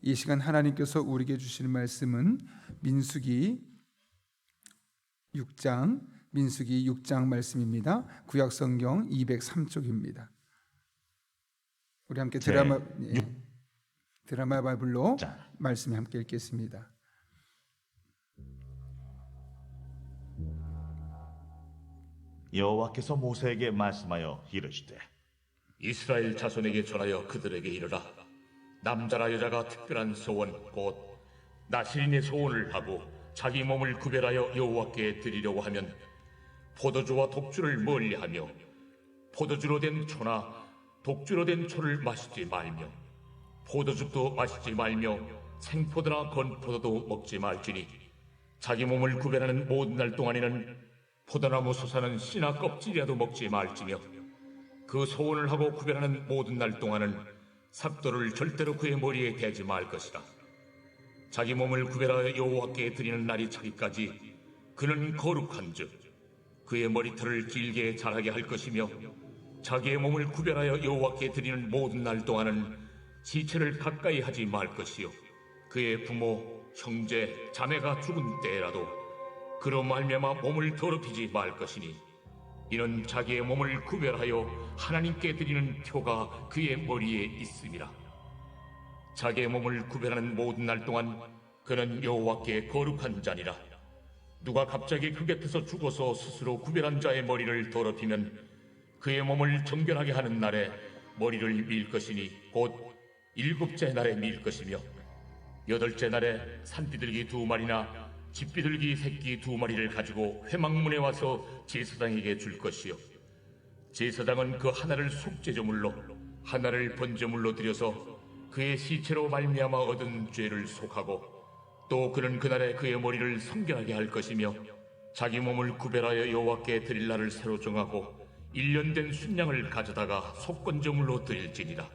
이 시간 하나님께서 우리에게 주시는 말씀은 민수기 6장 말씀입니다. 구약성경 203쪽입니다. 우리 함께 드라마 바이블로 말씀 함께 읽겠습니다. 여호와께서 모세에게 말씀하여 이르시되 이스라엘 자손에게 전하여 그들에게 이르라. 남자나 여자가 특별한 소원 곧 나실인의 소원을 하고 자기 몸을 구별하여 여호와께 드리려고 하면 포도주와 독주를 멀리하며 포도주로 된 초나 독주로 된 초를 마시지 말며 포도주도 마시지 말며 생포도나 건포도도 먹지 말지니 자기 몸을 구별하는 모든 날 동안에는 포도나무 솟아는 씨나 껍질이라도 먹지 말지며 그 소원을 하고 구별하는 모든 날 동안은 삭도를 절대로 그의 머리에 대지 말 것이라. 자기 몸을 구별하여 여호와께 드리는 날이 차기까지 그는 거룩한즉 그의 머리털을 길게 자라게 할 것이며 자기의 몸을 구별하여 여호와께 드리는 모든 날 동안은 시체를 가까이 하지 말 것이요 그의 부모, 형제, 자매가 죽은 때라도 그로 말미암아 몸을 더럽히지 말 것이니 이는 자기의 몸을 구별하여 하나님께 드리는 표가 그의 머리에 있음이라. 자기의 몸을 구별하는 모든 날 동안 그는 여호와께 거룩한 자니라. 누가 갑자기 그 곁에서 죽어서 스스로 구별한 자의 머리를 더럽히면 그의 몸을 정결하게 하는 날에 머리를 밀 것이니 곧 7째 날에 밀 것이며 8째 날에 산비둘기 2마리나 집비둘기 새끼 2마리를 가지고 회막문에 와서 제사장에게 줄 것이요 제사장은 그 하나를 속죄제물로 하나를 번제물로 드려서 그의 시체로 말미암아 얻은 죄를 속하고 또 그는 그날에 그의 머리를 성결하게 할 것이며 자기 몸을 구별하여 여호와께 드릴 날을 새로 정하고 1년 된 순양을 가져다가 속건제물로 드릴지니라.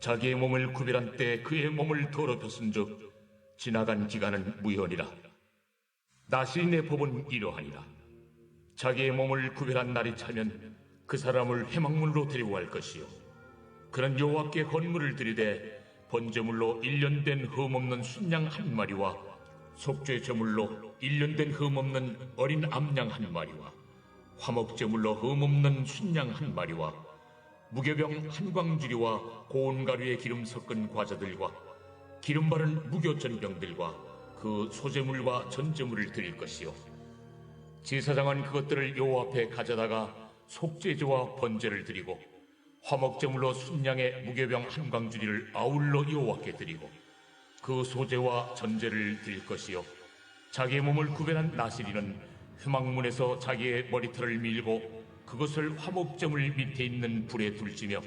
자기의 몸을 구별한 때 그의 몸을 더럽혔은즉 지나간 기간은 무효니라. 나실인의 법은 이러하니라. 자기의 몸을 구별한 날이 차면 그 사람을 회막문으로 데리고 갈 것이요 그는 여호와께 헌물을 드리되 번제물로 1년 된 흠없는 순양 1마리와 속죄 제물로 1년 된 흠없는 어린 암양 1마리와 화목제물로 흠없는 순양 1마리와 무교병 1광주리와 고운 가루에 기름 섞은 과자들과 기름 바른 무교전병들과 그 소제물과 전제물을 드릴 것이요 제사장은 그것들을 여호와 앞에 가져다가 속죄제와 번제를 드리고 화목제물로 순양의 무교병 1광주리를 아울러 여호와께 드리고 그 소제와 전제를 드릴 것이요 자기의 몸을 구별한 나실인은 회막문에서 자기의 머리털을 밀고 그것을 화목제물 밑에 있는 불에 둘지며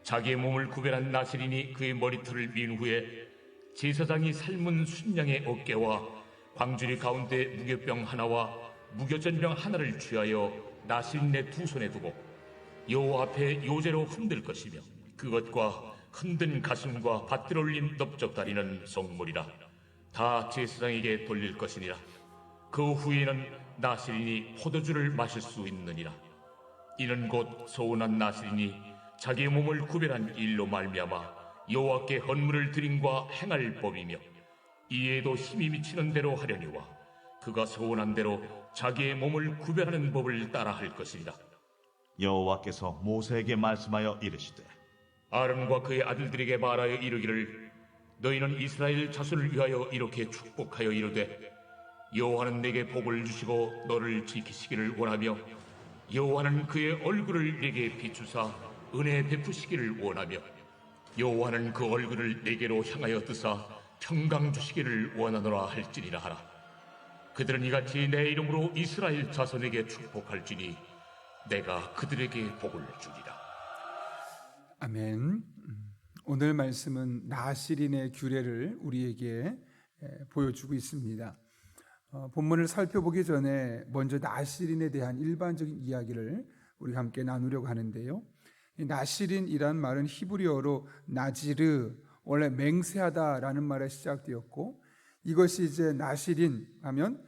자기의 몸을 구별한 나실인이 그의 머리털을 민 후에 제사장이 삶은 순양의 어깨와 광주리 가운데 무교병 하나와 무교전병 하나를 취하여 나실인의 2손에 두고 여호와 앞에 요제로 흔들 것이며 그것과 흔든 가슴과 밭들 올린 넓적다리는 성물이라. 다 제사장에게 돌릴 것이니라. 그 후에는 나실인이 포도주를 마실 수 있느니라. 이는 곧 소원한 나실인이 자기의 몸을 구별한 일로 말미암아 여호와께 헌물을 드림과 행할 법이며 이에도 힘이 미치는 대로 하려니와 그가 소원한 대로 자기의 몸을 구별하는 법을 따라 할 것이니라. 여호와께서 모세에게 말씀하여 이르시되 아론과 그의 아들들에게 말하여 이르기를 너희는 이스라엘 자손을 위하여 이렇게 축복하여 이르되 여호와는 내게 복을 주시고 너를 지키시기를 원하며 여호와는 그의 얼굴을 내게 비추사 은혜 베푸시기를 원하며 여호와는 그 얼굴을 내게로 향하여 뜨사 평강 주시기를 원하노라 할지니라 하라. 그들은 이같이 내 이름으로 이스라엘 자손에게 축복할지니 내가 그들에게 복을 주리라. 아멘. 오늘 말씀은 나실인의 규례를 우리에게 보여주고 있습니다. 본문을 살펴보기 전에 먼저 나실인에 대한 일반적인 이야기를 우리가 함께 나누려고 하는데요. 나실인이란 말은 히브리어로 나지르, 원래 맹세하다라는 말에 시작되었고 이것이 이제 나실인 하면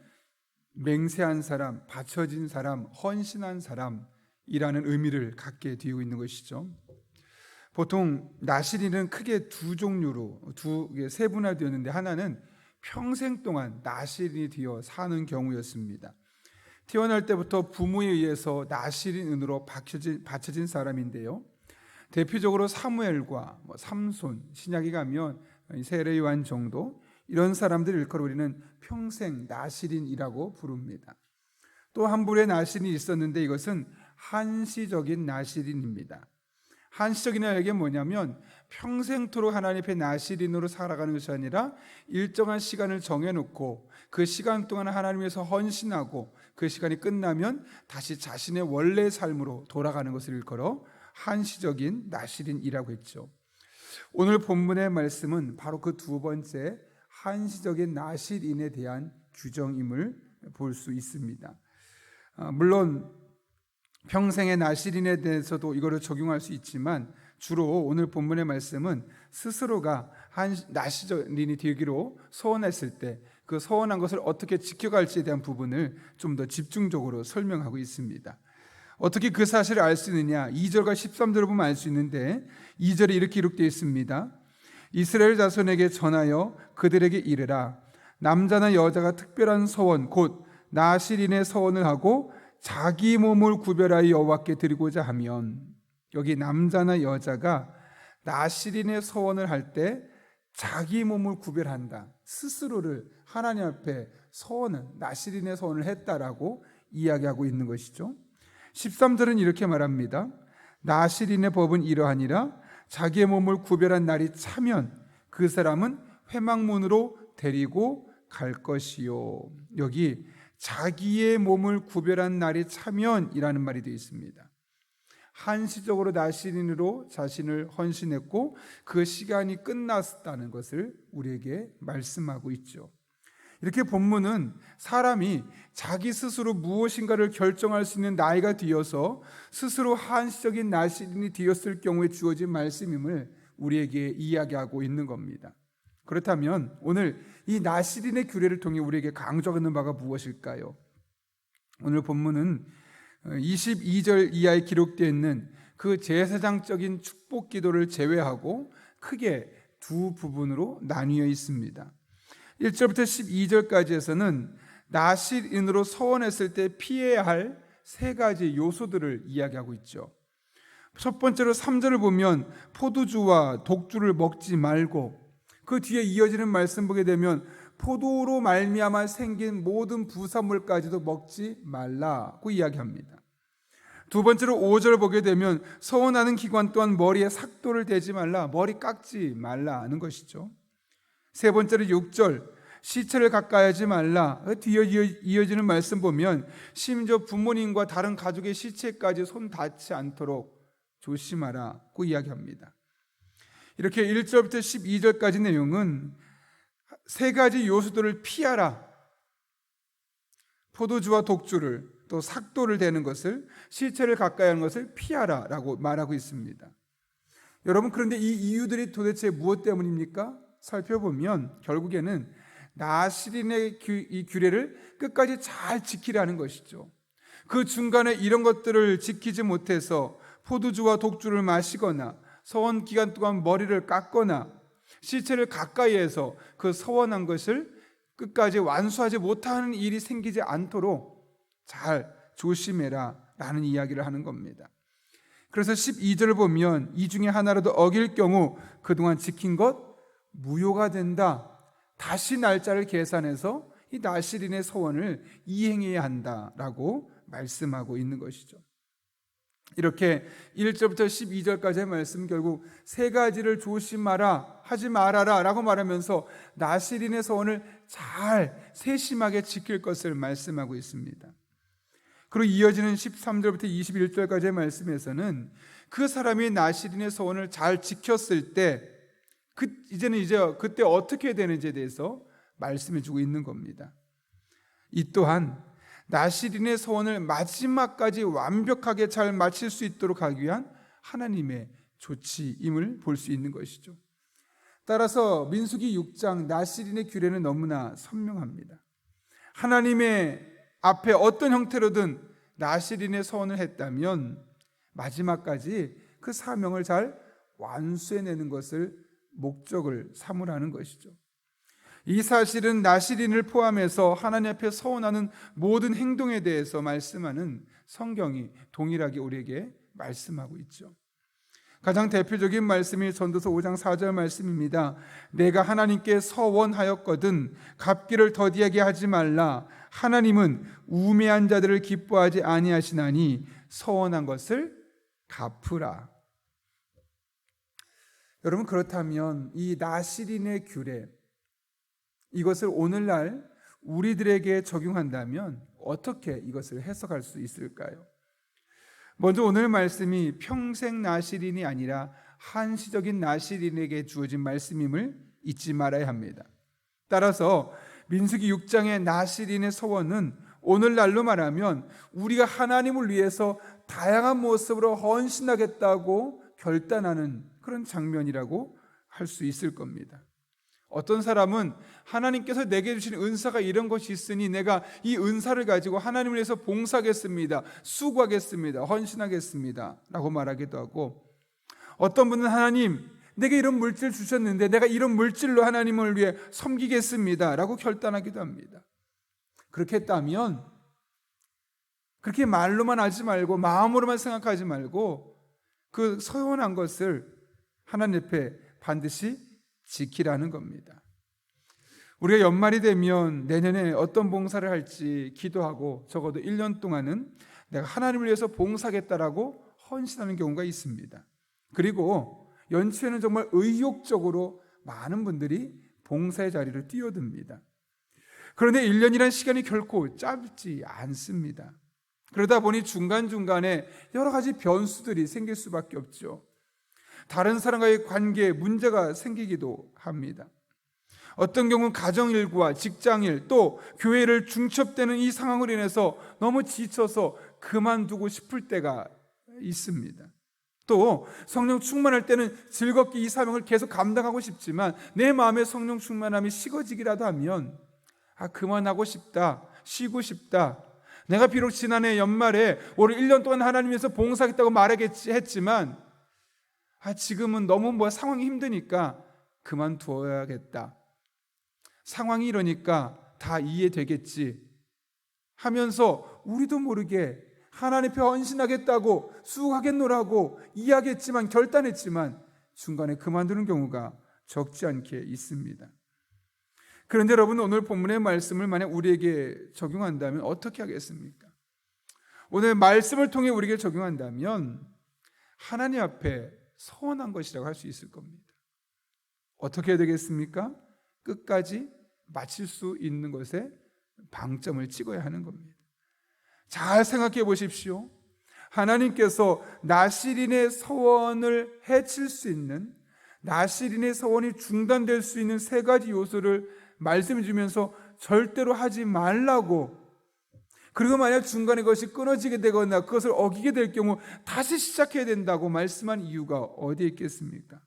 맹세한 사람, 바쳐진 사람, 헌신한 사람이라는 의미를 갖게 되고 있는 것이죠. 보통 나시린은 크게 두 종류로 세분화되었는데, 하나는 평생 동안 나시린이 되어 사는 경우였습니다. 태어날 때부터 부모에 의해서 나시린으로 바쳐진 사람인데요. 대표적으로 사무엘과 삼손, 신약에 가면 세례 요한 정도, 이런 사람들 일컬어 우리는 평생 나시린이라고 부릅니다. 또 한 부류의 나시린이 있었는데 이것은 한시적인 나시린입니다. 한시적이라는 게 뭐냐면 평생토록 하나님 앞에 나시린으로 살아가는 것이 아니라 일정한 시간을 정해놓고 그 시간 동안 하나님 위해서 헌신하고 그 시간이 끝나면 다시 자신의 원래 삶으로 돌아가는 것을 일컬어 한시적인 나시린이라고 했죠. 오늘 본문의 말씀은 바로 그 두 번째 한시적인 나시린에 대한 규정임을 볼 수 있습니다. 물론 평생의 나시린에 대해서도 이거를 적용할 수 있지만 주로 오늘 본문의 말씀은 스스로가 나시린이 되기로 소원했을 때 그 소원한 것을 어떻게 지켜갈지에 대한 부분을 좀 더 집중적으로 설명하고 있습니다. 어떻게 그 사실을 알 수 있느냐? 2절과 13절을 보면 알 수 있는데 2절에 이렇게 기록되어 있습니다. 이스라엘 자손에게 전하여 그들에게 이르라. 남자나 여자가 특별한 서원 곧 나시린의 서원을 하고 자기 몸을 구별하여 여호와께 드리고자 하면, 여기 남자나 여자가 나시린의 서원을 할 때 자기 몸을 구별한다, 스스로를 하나님 앞에 나시린의 서원을 했다라고 이야기하고 있는 것이죠. 13절은 이렇게 말합니다. 나시린의 법은 이러하니라. 자기의 몸을 구별한 날이 차면 그 사람은 회막문으로 데리고 갈 것이요. 여기 자기의 몸을 구별한 날이 차면이라는 말이 되어 있습니다. 한시적으로 나시린으로 자신을 헌신했고 그 시간이 끝났다는 것을 우리에게 말씀하고 있죠. 이렇게 본문은 사람이 자기 스스로 무엇인가를 결정할 수 있는 나이가 되어서 스스로 한시적인 나시린이 되었을 경우에 주어진 말씀임을 우리에게 이야기하고 있는 겁니다. 그렇다면 오늘 이 나시린의 규례를 통해 우리에게 강조하는 바가 무엇일까요? 오늘 본문은 22절 이하에 기록되어 있는 그 제사장적인 축복 기도를 제외하고 크게 두 부분으로 나뉘어 있습니다. 1절부터 12절까지에서는 나시린으로 서원했을 때 피해야 할 세 가지 요소들을 이야기하고 있죠. 첫 번째로 3절을 보면 포도주와 독주를 먹지 말고, 그 뒤에 이어지는 말씀 보게 되면 포도로 말미암아 생긴 모든 부산물까지도 먹지 말라고 이야기합니다. 두 번째로 5절 보게 되면 서원하는 기간 동안 머리에 삭도를 대지 말라, 머리 깎지 말라는 것이죠. 세 번째로 6절 시체를 가까이 하지 말라. 뒤에 이어지는 말씀 보면 심지어 부모님과 다른 가족의 시체까지 손 닿지 않도록 조심하라고 이야기합니다. 이렇게 1절부터 12절까지 내용은 세 가지 요소들을 피하라, 포도주와 독주를, 또 삭도를 대는 것을, 시체를 가까이 하는 것을 피하라라고 말하고 있습니다. 여러분, 그런데 이 이유들이 도대체 무엇 때문입니까? 살펴보면 결국에는 나시린의 이 규례를 끝까지 잘 지키라는 것이죠. 그 중간에 이런 것들을 지키지 못해서 포도주와 독주를 마시거나 서원 기간 동안 머리를 깎거나 시체를 가까이 해서 그 서원한 것을 끝까지 완수하지 못하는 일이 생기지 않도록 잘 조심해라 라는 이야기를 하는 겁니다. 그래서 12절을 보면 이 중에 하나라도 어길 경우 그동안 지킨 것 무효가 된다, 다시 날짜를 계산해서 이 나시린의 서원을 이행해야 한다라고 말씀하고 있는 것이죠. 이렇게 1절부터 12절까지의 말씀, 결국 세 가지를 조심하라, 하지 말아라 라고 말하면서 나시린의 서원을 잘 세심하게 지킬 것을 말씀하고 있습니다. 그리고 이어지는 13절부터 21절까지의 말씀에서는 그 사람이 나시린의 서원을 잘 지켰을 때 이제는 그때 어떻게 해야 되는지에 대해서 말씀해 주고 있는 겁니다. 이 또한 나시린의 서원을 마지막까지 완벽하게 잘 마칠 수 있도록 하기 위한 하나님의 조치임을 볼 수 있는 것이죠. 따라서 민수기 6장 나시린의 규례는 너무나 선명합니다. 하나님의 앞에 어떤 형태로든 나시린의 서원을 했다면 마지막까지 그 사명을 잘 완수해내는 것을 목적을 삼으라는 것이죠. 이 사실은 나실인을 포함해서 하나님 앞에 서원하는 모든 행동에 대해서 말씀하는 성경이 동일하게 우리에게 말씀하고 있죠. 가장 대표적인 말씀이 전도서 5장 4절 말씀입니다. 내가 하나님께 서원하였거든 갚기를 더디하게 하지 말라. 하나님은 우매한 자들을 기뻐하지 아니하시나니 서원한 것을 갚으라. 여러분, 그렇다면 이 나실인의 규례, 이것을 오늘날 우리들에게 적용한다면 어떻게 이것을 해석할 수 있을까요? 먼저 오늘 말씀이 평생 나실인이 아니라 한시적인 나실인에게 주어진 말씀임을 잊지 말아야 합니다. 따라서 민수기 6장의 나실인의 서원은 오늘날로 말하면 우리가 하나님을 위해서 다양한 모습으로 헌신하겠다고 결단하는 그런 장면이라고 할 수 있을 겁니다. 어떤 사람은 하나님께서 내게 주신 은사가 이런 것이 있으니 내가 이 은사를 가지고 하나님을 위해서 봉사하겠습니다, 수고하겠습니다, 헌신하겠습니다 라고 말하기도 하고, 어떤 분은 하나님 내게 이런 물질 주셨는데 내가 이런 물질로 하나님을 위해 섬기겠습니다 라고 결단하기도 합니다. 그렇게 했다면 그렇게 말로만 하지 말고 마음으로만 생각하지 말고 그 서원한 것을 하나님 앞에 반드시 지키라는 겁니다. 우리가 연말이 되면 내년에 어떤 봉사를 할지 기도하고 적어도 1년 동안은 내가 하나님을 위해서 봉사하겠다라고 헌신하는 경우가 있습니다. 그리고 연초에는 정말 의욕적으로 많은 분들이 봉사의 자리를 뛰어듭니다. 그런데 1년이라는 시간이 결코 짧지 않습니다. 그러다 보니 중간중간에 여러 가지 변수들이 생길 수밖에 없죠. 다른 사람과의 관계에 문제가 생기기도 합니다. 어떤 경우는 가정일과 직장일 또 교회를 중첩되는 이 상황으로 인해서 너무 지쳐서 그만두고 싶을 때가 있습니다. 또 성령 충만할 때는 즐겁게 이 사명을 계속 감당하고 싶지만 내 마음에 성령 충만함이 식어지기라도 하면 그만하고 싶다, 쉬고 싶다. 내가 비록 지난해 연말에 올해 1년 동안 하나님 위해서 봉사하겠다고 말했지만 지금은 너무 상황이 힘드니까 그만두어야겠다. 상황이 이러니까 다 이해되겠지 하면서 우리도 모르게 하나님 앞에 헌신하겠다고 수고하겠노라고 이해하겠지만 결단했지만 중간에 그만두는 경우가 적지 않게 있습니다. 그런데 여러분, 오늘 본문의 말씀을 만약 우리에게 적용한다면 어떻게 하겠습니까? 오늘 말씀을 통해 우리에게 적용한다면 하나님 앞에 서원한 것이라고 할 수 있을 겁니다. 어떻게 해야 되겠습니까? 끝까지 마칠 수 있는 것에 방점을 찍어야 하는 겁니다. 잘 생각해 보십시오. 하나님께서 나실인의 서원을 해칠 수 있는, 나실인의 서원이 중단될 수 있는 세 가지 요소를 말씀해 주면서 절대로 하지 말라고, 그리고 만약 중간에 그것이 끊어지게 되거나 그것을 어기게 될 경우 다시 시작해야 된다고 말씀한 이유가 어디에 있겠습니까?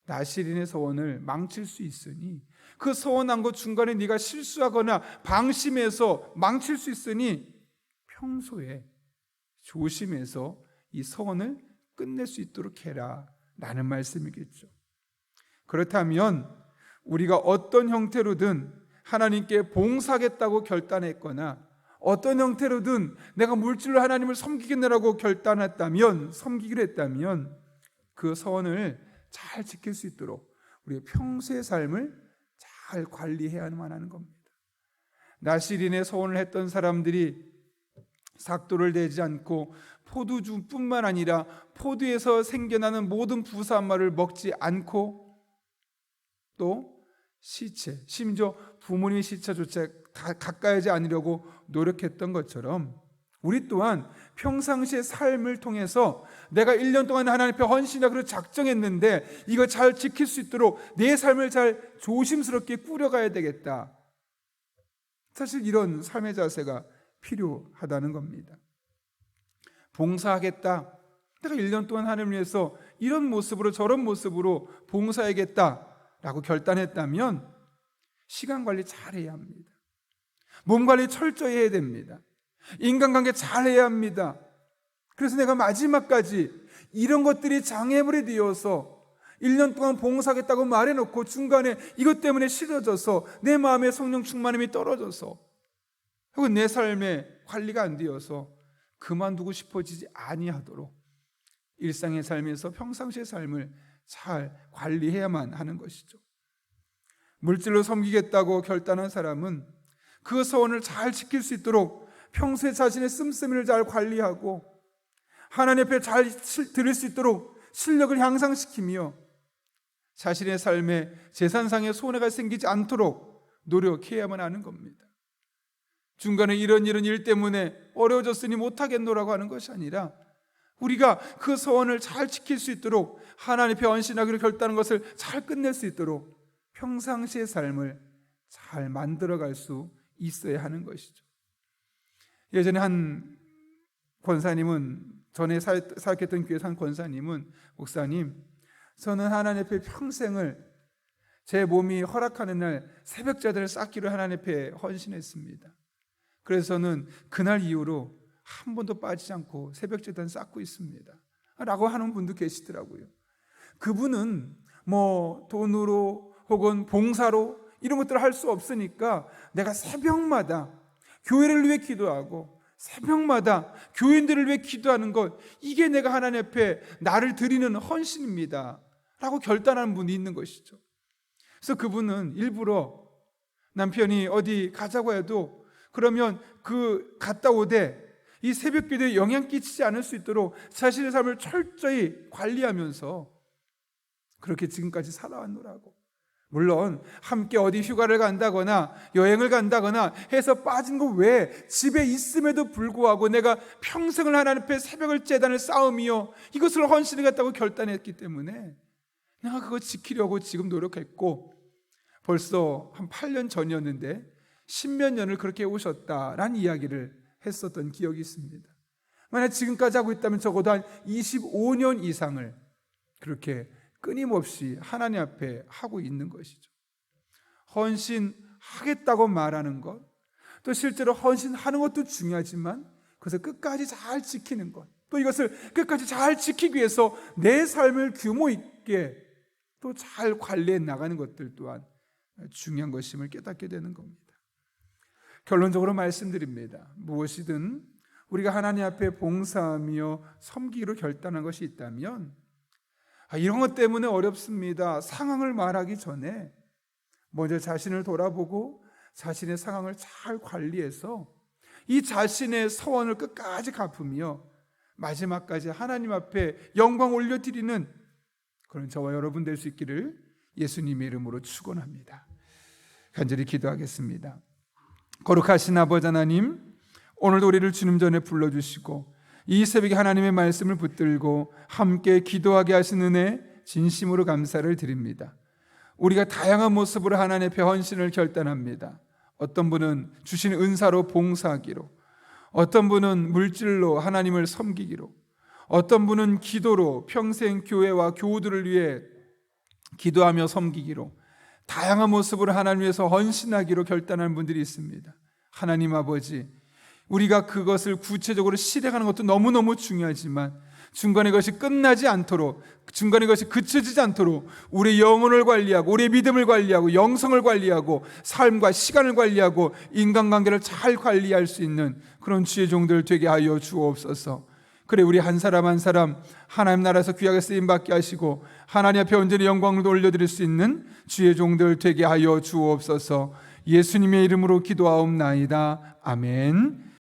나실인의 서원을 망칠 수 있으니, 그 서원한 것 중간에 네가 실수하거나 방심해서 망칠 수 있으니 평소에 조심해서 이 서원을 끝낼 수 있도록 해라 라는 말씀이겠죠. 그렇다면 우리가 어떤 형태로든 하나님께 봉사하겠다고 결단했거나 어떤 형태로든 내가 물질로 하나님을 섬기겠느라고 결단했다면, 섬기기로 했다면 그 서원을 잘 지킬 수 있도록 우리의 평소의 삶을 잘 관리해야만 하는 겁니다. 나실인의 서원을 했던 사람들이 삭도를 내지 않고 포도주뿐만 아니라 포도에서 생겨나는 모든 부산말을 먹지 않고 또 시체, 심지어 부모님의 시체조차 가까이 하지 않으려고 노력했던 것처럼 우리 또한 평상시의 삶을 통해서 내가 1년 동안 하나님 앞에 헌신하기로 작정했는데 이거 잘 지킬 수 있도록 내 삶을 잘 조심스럽게 꾸려가야 되겠다. 사실 이런 삶의 자세가 필요하다는 겁니다. 봉사하겠다. 내가 1년 동안 하나님을 위해서 이런 모습으로 저런 모습으로 봉사하겠다 라고 결단했다면 시간 관리 잘 해야 합니다. 몸 관리 철저히 해야 됩니다. 인간관계 잘 해야 합니다. 그래서 내가 마지막까지 이런 것들이 장애물이 되어서 1년 동안 봉사하겠다고 말해놓고 중간에 이것 때문에 싫어져서 내 마음에 성령 충만함이 떨어져서 혹은 내 삶에 관리가 안 되어서 그만두고 싶어지지 아니하도록 일상의 삶에서 평상시의 삶을 잘 관리해야만 하는 것이죠. 물질로 섬기겠다고 결단한 사람은 그 서원을 잘 지킬 수 있도록 평소에 자신의 씀씀이를 잘 관리하고 하나님 앞에 잘 드릴 수 있도록 실력을 향상시키며 자신의 삶에 재산상의 손해가 생기지 않도록 노력해야만 하는 겁니다. 중간에 이런 일 때문에 어려워졌으니 못하겠노라고 하는 것이 아니라 우리가 그 서원을 잘 지킬 수 있도록 하나님 앞에 헌신하기로 결단한 것을 잘 끝낼 수 있도록 평상시의 삶을 잘 만들어갈 수 있어야 하는 것이죠. 예전에 한 권사님은, 전에 사역했던 교회에서 한 권사님은, 목사님, 저는 하나님 앞에 평생을 제 몸이 허락하는 날 새벽제단을 쌓기로 하나님 앞에 헌신했습니다. 그래서 저는 그날 이후로 한 번도 빠지지 않고 새벽제단 쌓고 있습니다 라고 하는 분도 계시더라고요. 그분은 뭐 돈으로 혹은 봉사로 이런 것들을 할 수 없으니까 내가 새벽마다 교회를 위해 기도하고 새벽마다 교인들을 위해 기도하는 것, 이게 내가 하나님 앞에 나를 드리는 헌신입니다 라고 결단하는 분이 있는 것이죠. 그래서 그분은 일부러 남편이 어디 가자고 해도 그러면 그 갔다 오되 이 새벽 기도에 영향 끼치지 않을 수 있도록 자신의 삶을 철저히 관리하면서 그렇게 지금까지 살아왔노라고. 물론 함께 어디 휴가를 간다거나 여행을 간다거나 해서 빠진 거 외에 집에 있음에도 불구하고 내가 평생을 하나님 앞에 새벽을 제단을 쌓으며 이것을 헌신하겠다고 결단했기 때문에 내가 그거 지키려고 지금 노력했고, 벌써 한 8년 전이었는데 10몇 년을 그렇게 오셨다라는 이야기를 했었던 기억이 있습니다. 만약 지금까지 하고 있다면 적어도 한 25년 이상을 그렇게 끊임없이 하나님 앞에 하고 있는 것이죠. 헌신하겠다고 말하는 것, 또 실제로 헌신하는 것도 중요하지만 그것을 끝까지 잘 지키는 것, 또 이것을 끝까지 잘 지키기 위해서 내 삶을 규모 있게 또 잘 관리해 나가는 것들 또한 중요한 것임을 깨닫게 되는 겁니다. 결론적으로 말씀드립니다. 무엇이든 우리가 하나님 앞에 봉사하며 섬기기로 결단한 것이 있다면 이런 것 때문에 어렵습니다, 상황을 말하기 전에 먼저 자신을 돌아보고 자신의 상황을 잘 관리해서 이 자신의 서원을 끝까지 갚으며 마지막까지 하나님 앞에 영광 올려드리는 그런 저와 여러분 될 수 있기를 예수님의 이름으로 축원합니다. 간절히 기도하겠습니다. 거룩하신 아버지 하나님, 오늘도 우리를 주님 전에 불러주시고 이 새벽에 하나님의 말씀을 붙들고 함께 기도하게 하신 은혜 진심으로 감사를 드립니다. 우리가 다양한 모습으로 하나님 앞에 헌신을 결단합니다. 어떤 분은 주신 은사로 봉사하기로, 어떤 분은 물질로 하나님을 섬기기로, 어떤 분은 기도로 평생 교회와 교우들을 위해 기도하며 섬기기로, 다양한 모습으로 하나님 위해서 헌신하기로 결단하는 분들이 있습니다. 하나님 아버지, 우리가 그것을 구체적으로 실행하는 것도 너무너무 중요하지만 중간에 그것이 끝나지 않도록, 중간에 그것이 그쳐지지 않도록 우리의 영혼을 관리하고 우리의 믿음을 관리하고 영성을 관리하고 삶과 시간을 관리하고 인간관계를 잘 관리할 수 있는 그런 주의 종들 되게 하여 주옵소서. 그래, 우리 한 사람 한 사람 하나님 나라에서 귀하게 쓰임받게 하시고 하나님 앞에 온전히 영광을 올려드릴 수 있는 주의 종들 되게 하여 주옵소서. 예수님의 이름으로 기도하옵나이다. 아멘.